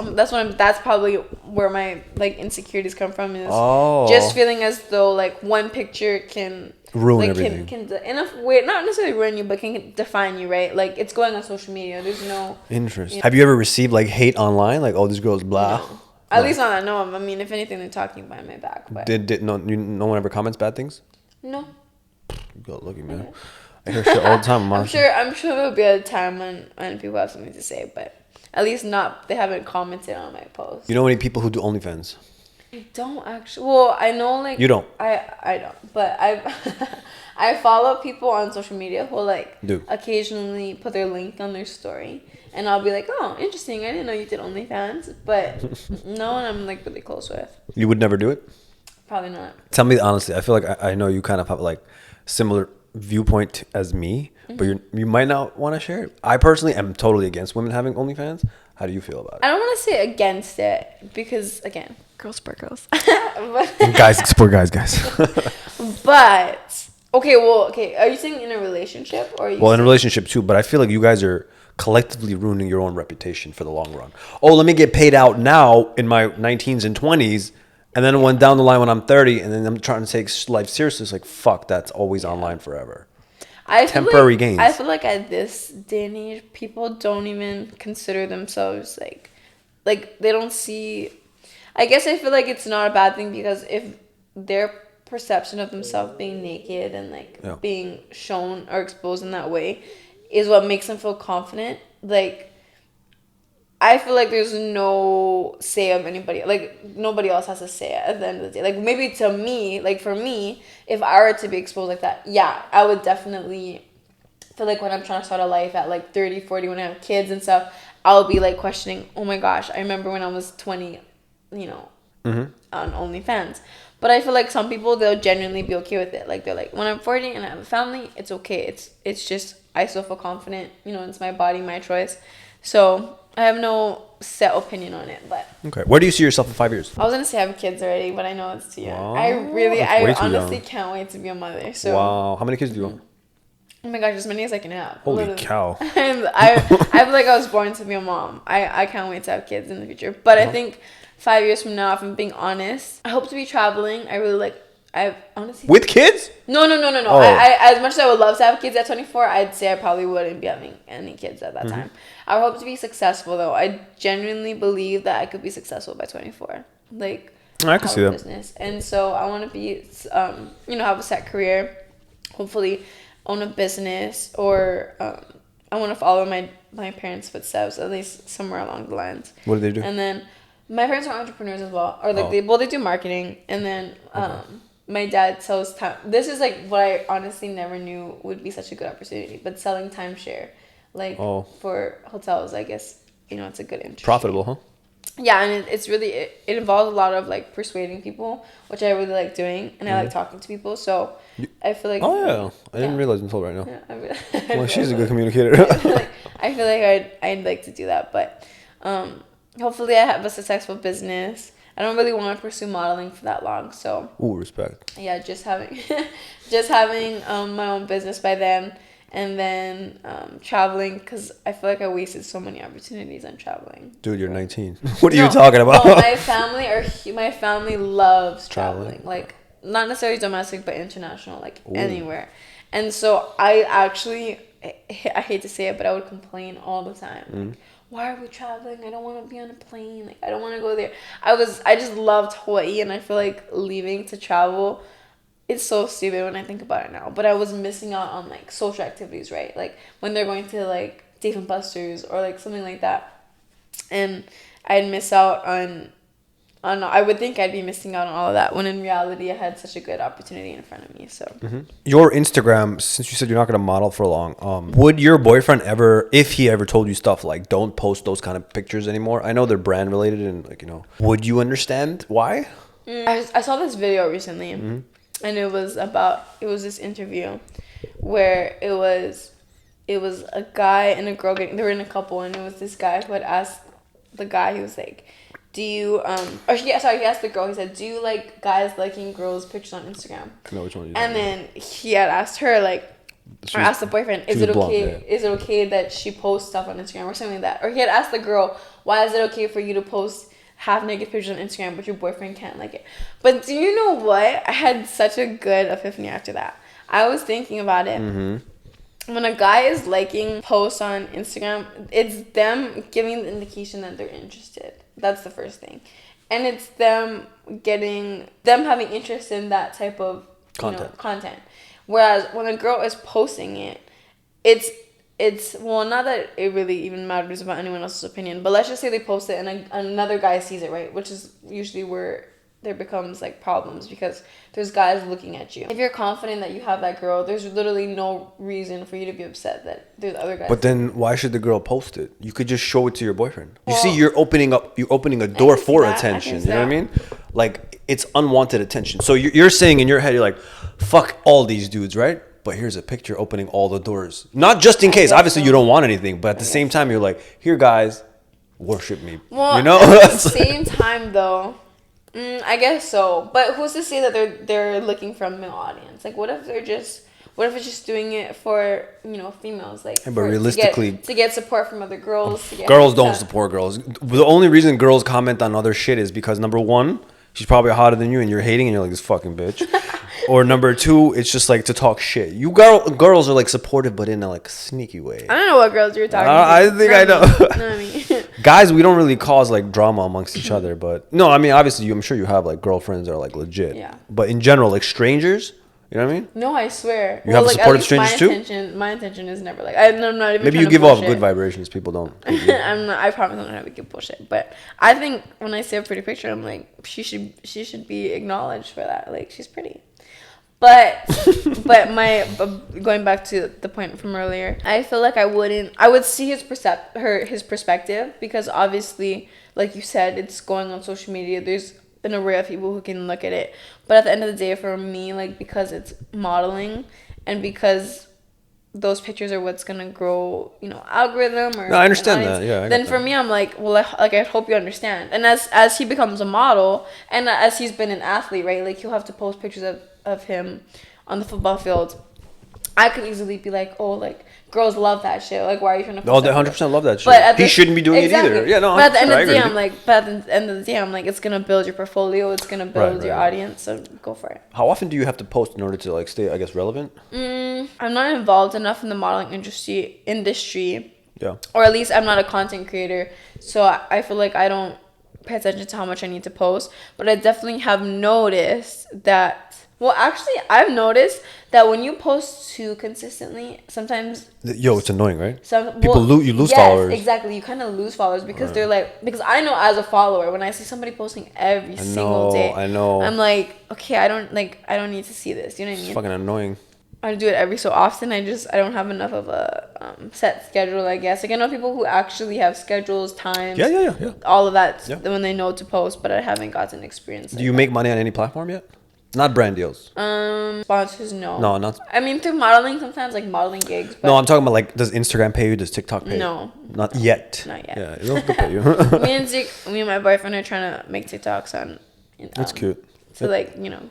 that's probably where my like insecurities come from. Is just feeling as though like one picture can ruin everything. Can in a way not necessarily ruin you, but can define you, right? Like it's going on social media. There's no interest. Have you ever received like hate online? Like, oh, this girl's blah. No. At least not that. No, I mean, if anything, they're talking behind my back. But no one ever comments bad things? No. You got lucky, man. Okay. I hear shit all the time. I'm sure there'll be a time when people have something to say, but at least they haven't commented on my post. You know any people who do OnlyFans? I don't actually. Well, I know like you don't. I don't, but I follow people on social media who like occasionally put their link on their story, and I'll be like, oh, interesting. I didn't know you did OnlyFans, but no one I'm like really close with. You would never do it? Probably not. Tell me honestly. I feel like I know you kind of have like similar viewpoint as me, but you might not want to share it. I personally am totally against women having OnlyFans. How do you feel about it? I don't want to say against it because again, girls support girls. Guys support guys. But okay. Are you saying in a relationship or? In a relationship too, but I feel like you guys are collectively ruining your own reputation for the long run. Oh, let me get paid out now in my 19s and 20s. And then when down the line when I'm 30 and then I'm trying to take life seriously, it's like, fuck, that's always online forever. Temporary gains. I feel like at this day and age, people don't even consider themselves like they don't see... I guess I feel like it's not a bad thing because if their perception of themselves being naked and being shown or exposed in that way is what makes them feel confident, like... I feel like there's no say of anybody. Like, nobody else has a say at the end of the day. Like, maybe to me, like, for me, if I were to be exposed like that, yeah, I would definitely feel like when I'm trying to start a life at, like, 30, 40, when I have kids and stuff, I'll be, like, questioning, oh, my gosh, I remember when I was 20, you know, on OnlyFans. But I feel like some people, they'll genuinely be okay with it. Like, they're like, when I'm 40 and I have a family, it's okay. It's just, I still feel confident. You know, it's my body, my choice. So... I have no set opinion on it, but... Okay. Where do you see yourself in 5 years? I was going to say I have kids already, but I know it's too young. Wow. I honestly can't wait to be a mother. So. Wow. How many kids do you want? Oh my gosh, as many as I can have. Holy cow. I feel like I was born to be a mom. I can't wait to have kids in the future. But I think 5 years from now, if I'm being honest, I hope to be traveling. I really like... I honestly... With kids? No. Oh. I as much as I would love to have kids at 24, I'd say I probably wouldn't be having any kids at that time. I hope to be successful, though. I genuinely believe that I could be successful by 24. Like, I can see that. Business. And so I want to be, have a set career, hopefully own a business, or I want to follow my parents' footsteps, at least somewhere along the lines. What do they do? And then my parents are entrepreneurs as well, or they do marketing, and then my dad sells time. This is like what I honestly never knew would be such a good opportunity, but selling timeshare, like for hotels, I guess, it's a good industry. Profitable, huh? Yeah, and it's really, it involves a lot of like persuading people, which I really like doing, and I like talking to people, so I feel like... Oh yeah, I didn't realize until right now. Yeah, well, she's a good communicator. I feel like I'd like to do that, but hopefully I have a successful business. I don't really want to pursue modeling for that long, so... Ooh, respect. Yeah, just having my own business by then, and then traveling, because I feel like I wasted so many opportunities on traveling. Dude, you're 19. What are you talking about? Oh, my family loves traveling. Like, not necessarily domestic, but international, like anywhere. And so I actually, I hate to say it, but I would complain all the time. Like, why are we traveling? I don't want to be on a plane. Like, I don't want to go there. I just loved Hawaii, and I feel like leaving to travel, it's so stupid when I think about it now. But I was missing out on, like, social activities, right? Like, when they're going to, like, Dave and Buster's or, like, something like that. And I'd miss out on I don't know. I would think I'd be missing out on all of that when in reality I had such a good opportunity in front of me. So your Instagram, since you said you're not going to model for long, would your boyfriend ever, if he ever told you stuff like don't post those kind of pictures anymore? I know they're brand related and like, you know, would you understand why? I saw this video recently, and it was this interview where it was a guy and a girl they were in a couple, and it was this guy who had asked the guy, he was like, do you he asked the girl, he said, do you like guys liking girls' pictures on Instagram? No, which one? And then he had asked her, like, or asked the boyfriend, is it okay that she posts stuff on Instagram or something like that? Or he had asked the girl, why is it okay for you to post half naked pictures on Instagram but your boyfriend can't like it? But do you know what? I had such a good epiphany after that. I was thinking about it. When a guy is liking posts on Instagram, it's them giving the indication that they're interested. That's the first thing. And it's them having interest in that type of content. Whereas when a girl is posting it, it's well, not that it really even matters about anyone else's opinion, but let's just say they post it and another guy sees it, right? Which is usually where there becomes like problems, because there's guys looking at you. If you're confident that you have that girl, there's literally no reason for you to be upset that there's other guys. But then why should the girl post it? You could just show it to your boyfriend. You see, you're opening a door for attention. You know what I mean? Like, it's unwanted attention. So you're saying in your head, you're like, fuck all these dudes, right? But here's a picture opening all the doors. Not just in case. Obviously, you don't want anything. But at the same time, you're like, here, guys, worship me. Well, you know? At the same time, though, I guess so. But who's to say that they're looking for a male audience? Like, what if it's just doing it for, females? Like, but realistically, to get support from other girls. Girls don't support girls. The only reason girls comment on other shit is because, number one, she's probably hotter than you and you're hating and you're like, this fucking bitch. Or number two, it's just like to talk shit. You girls are like supportive, but in a like sneaky way. I don't know what girls you're talking to. I think I know. Know me. Guys, we don't really cause like drama amongst each other, but no, I mean, obviously, I'm sure you have like girlfriends that are like legit. Yeah. But in general, like strangers, you know what I mean? No, I swear. You have supportive strangers too? My intention is never like, I'm not even. Maybe you give off good vibrations. People don't. I promise I'm not gonna give bullshit. But I think when I see a pretty picture, I'm like, she should be acknowledged for that. Like, she's pretty. But going back to the point from earlier, I feel like I would see his perspective, because obviously, like you said, it's going on social media. There's an array of people who can look at it. But at the end of the day, for me, like, because it's modeling and because those pictures are what's gonna grow, algorithm or. No, I understand that. Yeah. Then for me, I'm like, well, I hope you understand. And as he becomes a model and as he's been an athlete, right? Like, he'll have to post pictures of him on the football field. I could easily be like, oh, like, girls love that shit. Like, why are you trying to post they 100% love that shit. But he shouldn't be doing it either. Yeah, no. But at the end of the day, I'm like, it's gonna build your portfolio. It's gonna build your audience. So go for it. How often do you have to post in order to like stay, I guess, relevant? I'm not involved enough in the modeling industry. Yeah. Or at least I'm not a content creator, so I feel like I don't pay attention to how much I need to post. But I definitely have noticed that. Well, actually, I've noticed that when you post too consistently, sometimes... it's annoying, right? You lose followers. Exactly. You kind of lose followers because they're like... Because I know as a follower, when I see somebody posting every single day... I know. I'm like, okay, I don't need to see this. You know what I mean? It's fucking annoying. I do it every so often. I don't have enough of a set schedule, I guess. Like, I know people who actually have schedules, times... Yeah. All of that when they know to post, but I haven't gotten experience. Do you make money on any platform yet? Not brand deals. Sponsors, no. No, not. I mean, through modeling sometimes, like modeling gigs. But no, I'm talking about like, does Instagram pay you? Does TikTok pay you? No. Not yet. Not yet. Yeah, it'll pay you. me and my boyfriend are trying to make TikToks on. That's cute. So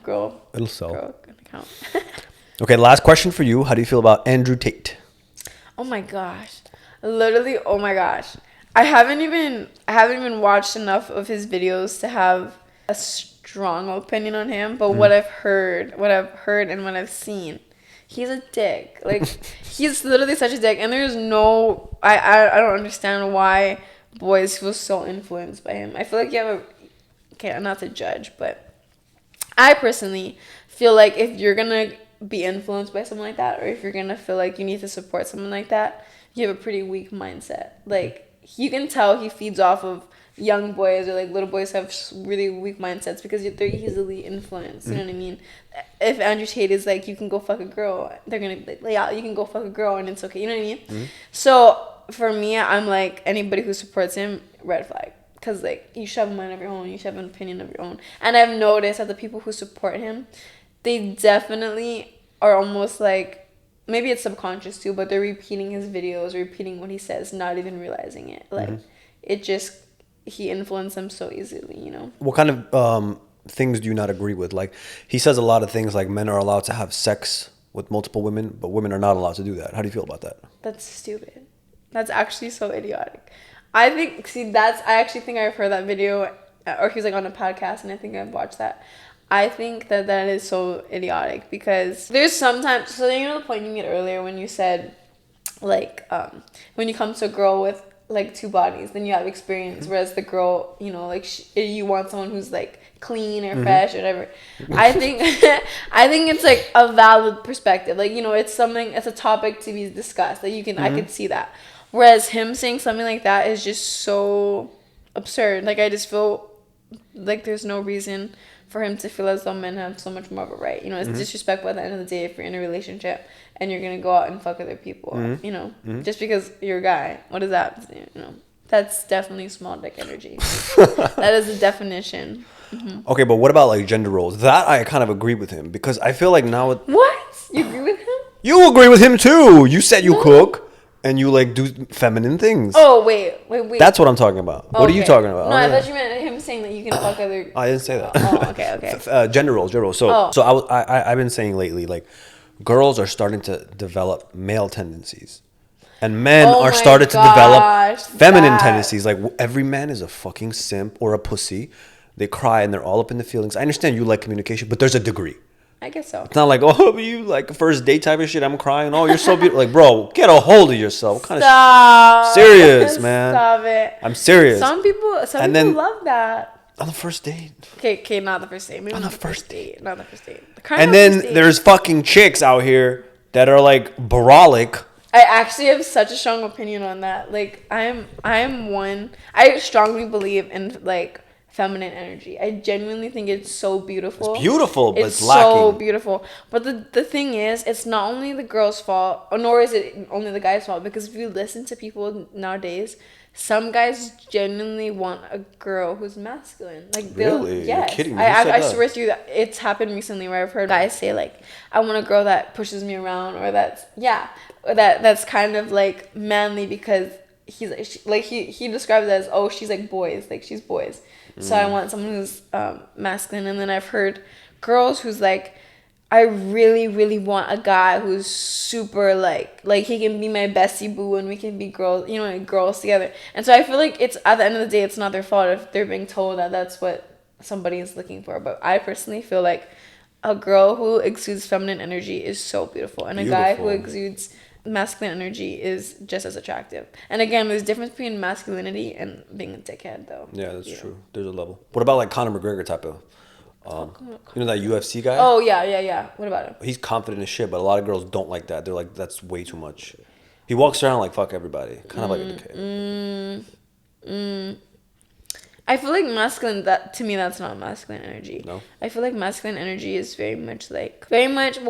grow. It'll sell. Grow an account. Okay, last question for you. How do you feel about Andrew Tate? Oh my gosh, literally! Oh my gosh, I haven't even watched enough of his videos to have a strong opinion on him, but what I've heard and what I've seen, he's a dick. Like, he's literally such a dick, and there's no I don't understand why boys feel so influenced by him. I feel like you have not to judge, but I personally feel like if you're gonna be influenced by someone like that, or if you're gonna feel like you need to support someone like that, you have a pretty weak mindset. Like, you can tell he feeds off of young boys or like little boys have really weak mindsets because they're easily influenced. You know what I mean? If Andrew Tate is like, you can go fuck a girl, they're gonna be like, yeah, you can go fuck a girl and it's okay. You know what I mean? So for me, I'm like, anybody who supports him, red flag. Because like, you should have a mind of your own, you should have an opinion of your own. And I've noticed that the people who support him, they definitely are almost like, maybe it's subconscious too, but they're repeating his videos, repeating what he says, not even realizing it. Like, it just, he influenced them so easily, you know? What kind of things do you not agree with? Like, he says a lot of things like men are allowed to have sex with multiple women, but women are not allowed to do that. How do you feel about that? That's stupid. That's actually so idiotic. I actually think I've heard that video, or he was like on a podcast, and I think I've watched that. I think that is so idiotic because there's sometimes, so you know the point you made earlier when you said, like, when you come to a girl with like two bodies, then you have experience, whereas the girl, you know, like you want someone who's like clean or fresh or whatever. I think it's like a valid perspective. Like, you know, it's a topic to be discussed. Like, I could see that. Whereas him saying something like that is just so absurd. Like, I just feel like there's no reason for him to feel as though men have so much more of a right. You know, it's disrespectful at the end of the day if you're in a relationship and you're going to go out and fuck other people, you know, just because you're a guy. What is that? You know, that's definitely small dick energy. That is the definition. Okay, but what about like gender roles? That I kind of agree with him because I feel like now... What? You agree with him? You agree with him too. You said you cook. And you like do feminine things. Oh, wait. That's what I'm talking about. What are you talking about? No, I thought you meant him saying that you can fuck other... I didn't say that. Oh, okay. Gender roles. So I've been saying lately, like, girls are starting to develop male tendencies. And men are starting to develop feminine tendencies. Like, every man is a fucking simp or a pussy. They cry and they're all up in the feelings. I understand you like communication, but there's a degree. I guess so. It's not like, oh, you like first date type of shit. I'm crying. Oh, you're so beautiful. Like, bro, get a hold of yourself. What kind of serious, man. Stop it. I'm serious. Some people love that. On the first date. Okay, not the first date. Maybe on the first date. Not the first date. And then there's fucking chicks out here that are like brolic. I actually have such a strong opinion on that. Like, I strongly believe in like feminine energy. I genuinely think it's so beautiful. It's beautiful, but it's lacking. So beautiful. But the thing is, it's not only the girl's fault, nor is it only the guy's fault. Because if you listen to people nowadays, some guys genuinely want a girl who's masculine. Like, really? Yes. You're kidding me. I swear to you that it's happened recently where I've heard guys say like, I want a girl that pushes me around, or that's kind of like manly because he's like, he describes it as, oh, she's like boys, like she's boys. So I want someone who's masculine. And then I've heard girls who's like, I really, really want a guy who's super like he can be my bestie boo and we can be girls, you know, like girls together. And so I feel like it's, at the end of the day, it's not their fault if they're being told that that's what somebody is looking for. But I personally feel like a girl who exudes feminine energy is so beautiful. And a guy who exudes masculine energy is just as attractive. And again, there's a difference between masculinity and being a dickhead, though. Yeah, that's true. There's a level. What about like Conor McGregor type of you know that UFC guy? Oh yeah. What about him? He's confident as shit, but a lot of girls don't like that. They're like, that's way too much. He walks around like fuck everybody, kind of like a dickhead. I feel like masculine, that to me, that's not masculine energy. No? I feel like masculine energy is very much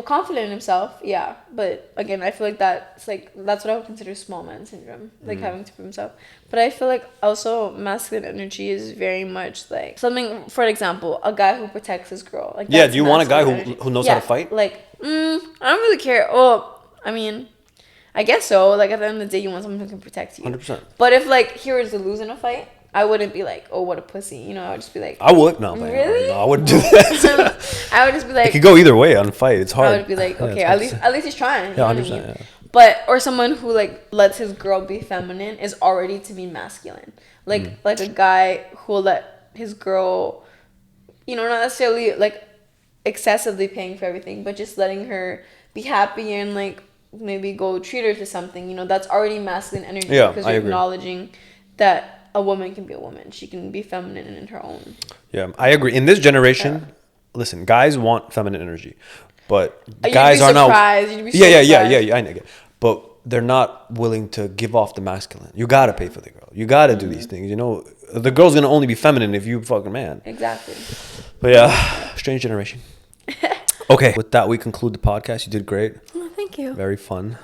confident in himself, yeah. But again, I feel like that's what I would consider small man syndrome, like having to prove himself. But I feel like also masculine energy is very much like something, for example, a guy who protects his girl. Like, yeah, do you want a guy who knows how to fight? Like, I don't really care. Oh, I mean, I guess so. Like, at the end of the day, you want someone who can protect you. 100%. But if like he was to lose in a fight, I wouldn't be like, oh, what a pussy. You know, I would just be like... I would? No, man. Really? No, I wouldn't do that. I would just be like... It could go either way on a fight. It's hard. I would be like, okay, at least he's trying. Yeah, 100%. Yeah. But, or someone who, like, lets his girl be feminine is already to be masculine. Like a guy who will let his girl, you know, not necessarily, like, excessively paying for everything, but just letting her be happy and, like, maybe go treat her to something. You know, that's already masculine energy. Yeah, because you're acknowledging that a woman can be a woman. She can be feminine in her own. Yeah, I agree. In this generation, listen, guys want feminine energy, but guys are not. You'd be surprised. Yeah. I know. But they're not willing to give off the masculine. You gotta pay for the girl. You gotta do these things. You know, the girl's gonna only be feminine if you fucking man. Exactly. But yeah, strange generation. Okay, with that we conclude the podcast. You did great. Oh, thank you. Very fun.